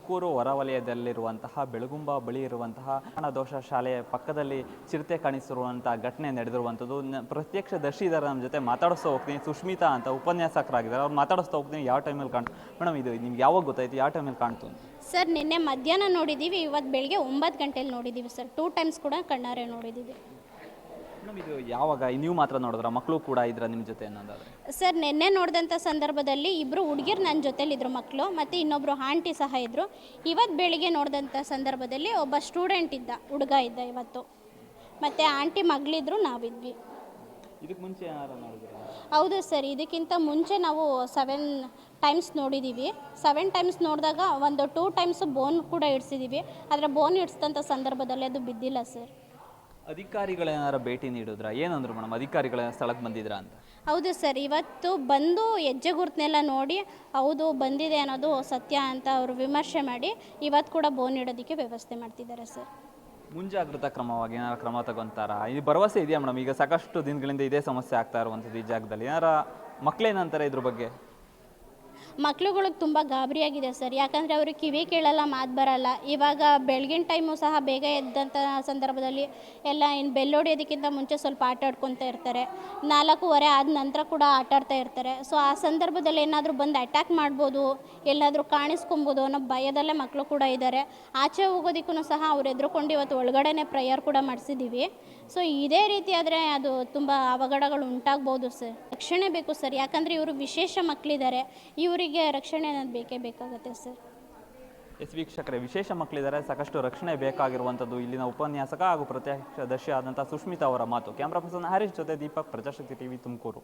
ತುಮಕೂರು ಹೊರವಲಯದಲ್ಲಿರುವಂತಹ ಬೆಳಗುಂಬ ಬಳಿ ಇರುವಂತಹ ದೋಷ ಶಾಲೆಯ ಪಕ್ಕದಲ್ಲಿ ಚಿರತೆ ಕಾಣಿಸಿರುವಂತಹ ಘಟನೆ ನಡೆದಿರುವಂಥದ್ದು. ಪ್ರತ್ಯಕ್ಷದರ್ಶಿ ಇದ್ದಾರೆ, ನಮ್ಮ ಜೊತೆ ಮಾತಾಡಿಸ್ತಾ ಹೋಗ್ತೀನಿ. ಸುಷ್ಮಿತಾ ಅಂತ ಉಪನ್ಯಾಸಕರಾಗಿದ್ದಾರೆ, ಅವ್ರು ಮಾತಾಡಿಸ್ತಾ ಹೋಗ್ತೀನಿ. ಯಾವ ಟೈಮಲ್ಲಿ ಕಾಣ್ತು ಮೇಡಮ್, ಇದು ನಿಮ್ಗೆ ಯಾವಾಗ ಗೊತ್ತಾಯ್ತು, ಯಾವ ಟೈಮಲ್ಲಿ ಕಾಣ್ತು? ಸರ್ ನಿನ್ನೆ ಮಧ್ಯಾಹ್ನ ನೋಡಿದ್ದೀವಿ, ಇವತ್ತು ಬೆಳಗ್ಗೆ 9 ಗಂಟೆಯಲ್ಲಿ ನೋಡಿದ್ದೀವಿ ಸರ್. 2 ಟೈಮ್ಸ್ ಕೂಡ ಕಣ್ಣಾರೆ ನೋಡಿದ್ದೀವಿ. ಮೇಡಮ್, ಇದು ಯಾವಾಗ ನೀವು ಮಾತ್ರ ನೋಡಿದ್ರ, ಮಕ್ಕಳು ಕೂಡ ಇದ್ರ ನಿಮ್ಮ ಜೊತೆ ಅನ್ನೋದಾದ್ರೆ? ಸರ್ ನಿನ್ನೆ ನೋಡಿದಂಥ ಸಂದರ್ಭದಲ್ಲಿ ಇಬ್ಬರು ಹುಡುಗಿರು ನನ್ನ ಜೊತೆಲಿದ್ರು ಮಕ್ಕಳು, ಮತ್ತು ಇನ್ನೊಬ್ಬರು ಆಂಟಿ ಸಹ ಇದ್ದರು. ಇವತ್ತು ಬೆಳಿಗ್ಗೆ ನೋಡಿದಂಥ ಸಂದರ್ಭದಲ್ಲಿ ಒಬ್ಬ ಸ್ಟೂಡೆಂಟ್ ಇದ್ದ, ಹುಡುಗ ಇದ್ದ ಇವತ್ತು, ಮತ್ತು ಆಂಟಿ ಮಗಳಿದ್ರು, ನಾವಿದ್ವಿ. ಇದಕ್ಕೆ ಮುಂಚೆ ಯಾರು ನೋಡಿದ್ರ? ಹೌದು ಸರ್, ಇದಕ್ಕಿಂತ ಮುಂಚೆ ನಾವು 7 ಟೈಮ್ಸ್ ನೋಡಿದ್ದೀವಿ. 7 ಟೈಮ್ಸ್ ನೋಡಿದಾಗ ಒಂದು 2 ಟೈಮ್ಸ್ ಬೋನ್ ಕೂಡ ಇಡಿಸಿದ್ದೀವಿ. ಆದರೆ ಬೋನ್ ಇಡಿಸಿದಂಥ ಸಂದರ್ಭದಲ್ಲಿ ಅದು ಬಿದ್ದಿಲ್ಲ ಸರ್. ಅಧಿಕಾರಿಗಳೇನಾರು ಭೇಟಿ ನೀಡಿದ್ರ? ಏನಂದ್ರು ಮೇಡಮ್, ಅಧಿಕಾರಿಗಳ ಸ್ಥಳಕ್ಕೆ ಬಂದಿದ್ರ ಅಂತ? ಹೌದು ಸರ್, ಇವತ್ತು ಬಂದು ಹೆಜ್ಜೆ ಗುರುತನ್ನೆಲ್ಲ ನೋಡಿ ಹೌದು ಬಂದಿದೆ ಅನ್ನೋದು ಸತ್ಯ ಅಂತ ಅವರು ವಿಮರ್ಶೆ ಮಾಡಿ ಇವತ್ತು ಕೂಡ ಬೋನ್ ಇಡೋದಕ್ಕೆ ವ್ಯವಸ್ಥೆ ಮಾಡ್ತಿದ್ದಾರೆ ಸರ್. ಮುಂಜಾಗ್ರತಾ ಕ್ರಮವಾಗಿ ಏನಾರು ಕ್ರಮ ತಗೊಂತಾರ? ಇದು ಭರವಸೆ ಇದೆಯಾ ಮೇಡಮ್? ಈಗ ಸಾಕಷ್ಟು ದಿನಗಳಿಂದ ಇದೇ ಸಮಸ್ಯೆ ಆಗ್ತಾ ಇರುವಂಥದ್ದು ಈ ಜಾಗದಲ್ಲಿ. ಏನಾರ ಮಕ್ಕಳೇನಂತಾರೆ ಇದ್ರ ಬಗ್ಗೆ? ಮಕ್ಳುಗಳಿಗೆ ತುಂಬ ಗಾಬರಿಯಾಗಿದೆ ಸರ್, ಯಾಕಂದರೆ ಅವರು ಕಿವಿ ಕೇಳಲ್ಲ, ಮಾತು ಬರಲ್ಲ. ಇವಾಗ ಬೆಳಗಿನ ಟೈಮು ಸಹ ಬೇಗ ಎದ್ದಂಥ ಸಂದರ್ಭದಲ್ಲಿ ಎಲ್ಲ ಇನ್ನು ಬೆಲ್ಲೊಡಿಯೋದಕ್ಕಿಂತ ಮುಂಚೆ ಸ್ವಲ್ಪ ಆಟ ಆಡ್ಕೊತಾ ಇರ್ತಾರೆ. 4:15 ಆದ ನಂತರ ಕೂಡ ಆಟ ಆಡ್ತಾ ಇರ್ತಾರೆ. ಸೊ ಆ ಸಂದರ್ಭದಲ್ಲಿ ಏನಾದರೂ ಬಂದು ಅಟ್ಯಾಕ್ ಮಾಡ್ಬೋದು, ಎಲ್ಲಾದರೂ ಕಾಣಿಸ್ಕೊಬೋದು ಅನ್ನೋ ಭಯದಲ್ಲೇ ಮಕ್ಕಳು ಕೂಡ ಇದ್ದಾರೆ. ಆಚೆ ಹೋಗೋದಕ್ಕೂ ಸಹ ಅವ್ರು ಎದುರುಕೊಂಡು ಇವತ್ತು ಒಳಗಡೆನೇ ಪ್ರೇಯರ್ ಕೂಡ ಮಾಡಿಸಿದ್ದೀವಿ. ಸೊ ಇದೇ ರೀತಿ ಆದರೆ ಅದು ತುಂಬ ಅವಘಡಗಳು ಉಂಟಾಗ್ಬೋದು ಸರ್. ರಕ್ಷಣೆ ಬೇಕು ಸರ್, ಯಾಕಂದರೆ ಇವರು ವಿಶೇಷ ಮಕ್ಕಳಿದ್ದಾರೆ, ಇವರಿಗೆ ರಕ್ಷಣೆ ಅನ್ನೋದು ಬೇಕೇ ಬೇಕಾಗುತ್ತೆ ಸರ್. ಎಸ್ ವೀಕ್ಷಕರೇ, ವಿಶೇಷ ಮಕ್ಕಳಿದ್ದಾರೆ, ಸಾಕಷ್ಟು ರಕ್ಷಣೆ ಬೇಕಾಗಿರುವಂಥದ್ದು ಇಲ್ಲಿನ ಉಪನ್ಯಾಸಕ ಹಾಗೂ ಪ್ರತ್ಯಕ್ಷದರ್ಶಿ ಆದಂಥ ಸುಷ್ಮಿತಾ ಅವರ ಮಾತು. ಕ್ಯಾಮ್ರಾ ಪರ್ಸನ್ ಹರೀಶ್ ಜೊತೆ ದೀಪಕ್, ಪ್ರಜಾಶಕ್ತಿ ಟಿವಿ, ತುಮಕೂರು.